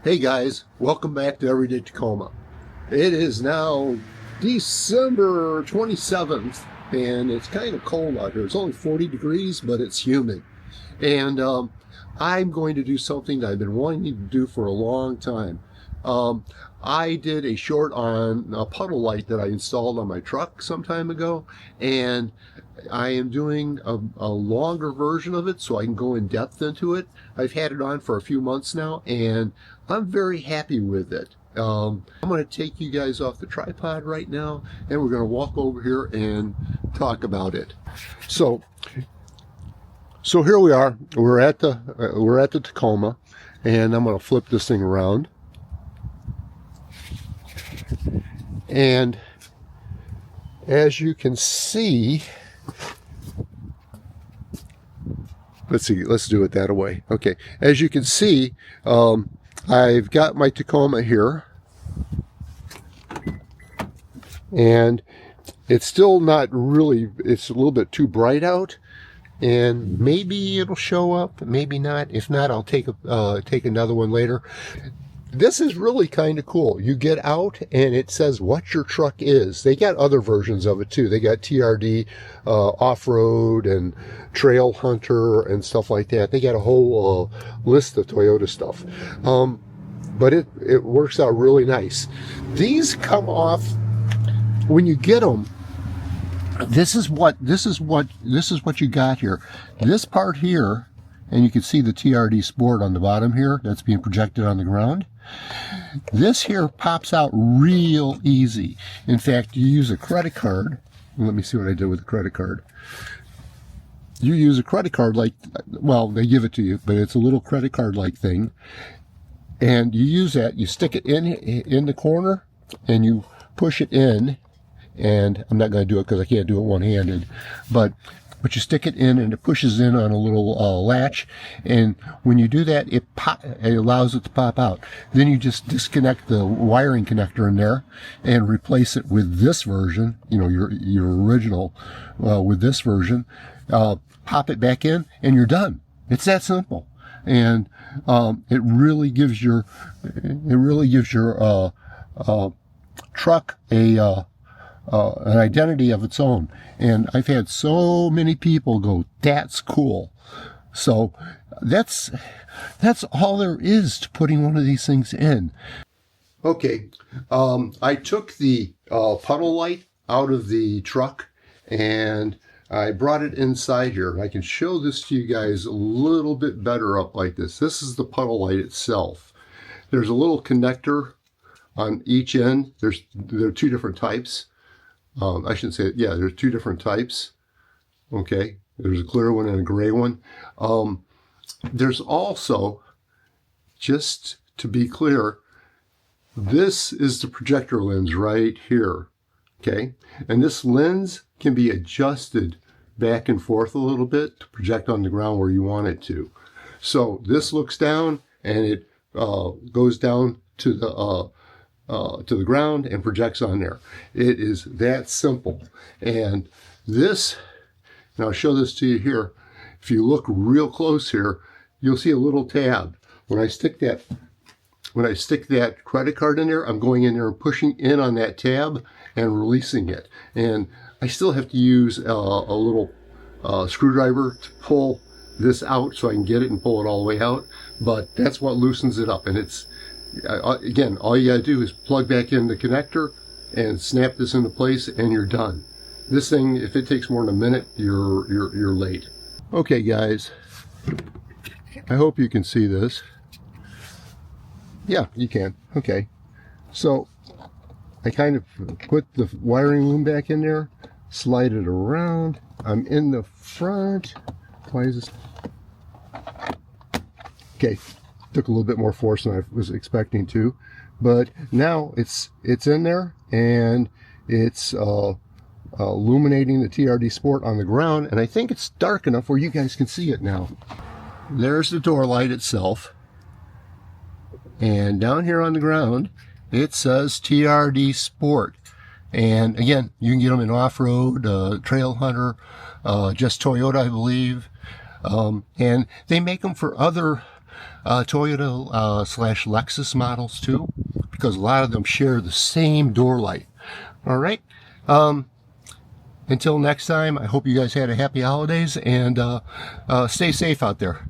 Hey guys, welcome back to Everyday Tacoma. It is now December 27th and it's kind of cold out here. It's only 40 degrees, but it's humid. And I'm going to do something that I've been wanting to do for a long time. I did a short on a puddle light that I installed on my truck some time ago, and I am doing a longer version of it so I can go in depth into it. I've had it on for a few months now, and I'm very happy with it. I'm going to take you guys off the tripod right now, and we're going to walk over here and talk about it. So here we are. We're at the Tacoma, and I'm going to flip this thing around. And as you can see, let's do it that way. Okay, as you can see, I've got my Tacoma here, and it's still not really, it's a little bit too bright out, and maybe it'll show up, maybe not. If not, I'll take another one later. This is really kind of cool. You get out and it says what your truck is. They got other versions of it too. They got TRD off-road and Trailhunter and stuff like that. They got a whole list of Toyota stuff. But it works out really nice. These come off when you get them. This is what you got here. This part here, and you can see the TRD Sport on the bottom here. That's being projected on the ground. This here pops out real easy. In fact, you use a credit card. Let me see what I did with the credit card. You use a credit card like, well, they give it to you, but it's a little credit card like thing. And you use that, you stick it in the corner, and you push it in. And I'm not going to do it because I can't do it one-handed. But you stick it in and it pushes in on a little latch, and when you do that, it allows it to pop out. Then you just disconnect the wiring connector in there and replace it with this version, you know, your original with this version. Pop it back in and you're done. It's that simple. And it really gives your truck an identity of its own. And I've had so many people go, "That's cool." So that's all there is to putting one of these things in. Okay, I took the puddle light out of the truck and I brought it inside here. I can show this to you guys a little bit better up like this. This is the puddle light itself. There's a little connector on each end. There are two different types. I shouldn't say it. Yeah, there's two different types. Okay, there's a clear one and a gray one. There's also, just to be clear, this is the projector lens right here. Okay, and this lens can be adjusted back and forth a little bit to project on the ground where you want it to. So this looks down and it goes down to the ground and projects on there. It is that simple. And this, and I'll show this to you here. If you look real close here, you'll see a little tab. When I stick that credit card in there, I'm going in there and pushing in on that tab and releasing it. And I still have to use a little screwdriver to pull this out so I can get it and pull it all the way out. But that's what loosens it up. And it's, again, all you gotta do is plug back in the connector and snap this into place and you're done. This thing, if it takes more than a minute, you're late. Okay guys, I hope you can see this. Yeah, you can. Okay, so I kind of put the wiring loom back in there, slide it around. I'm in the front. Why is this? Okay. Took a little bit more force than I was expecting to, but now it's in there and it's illuminating the TRD Sport on the ground, and I think it's dark enough where you guys can see it now. There's the door light itself, and down here on the ground it says TRD Sport. And again, you can get them in off-road, Trailhunter, just Toyota, I believe, and they make them for other Toyota slash Lexus models too, because a lot of them share the same door light. All right. Until next time, I hope you guys had a happy holidays, and stay safe out there.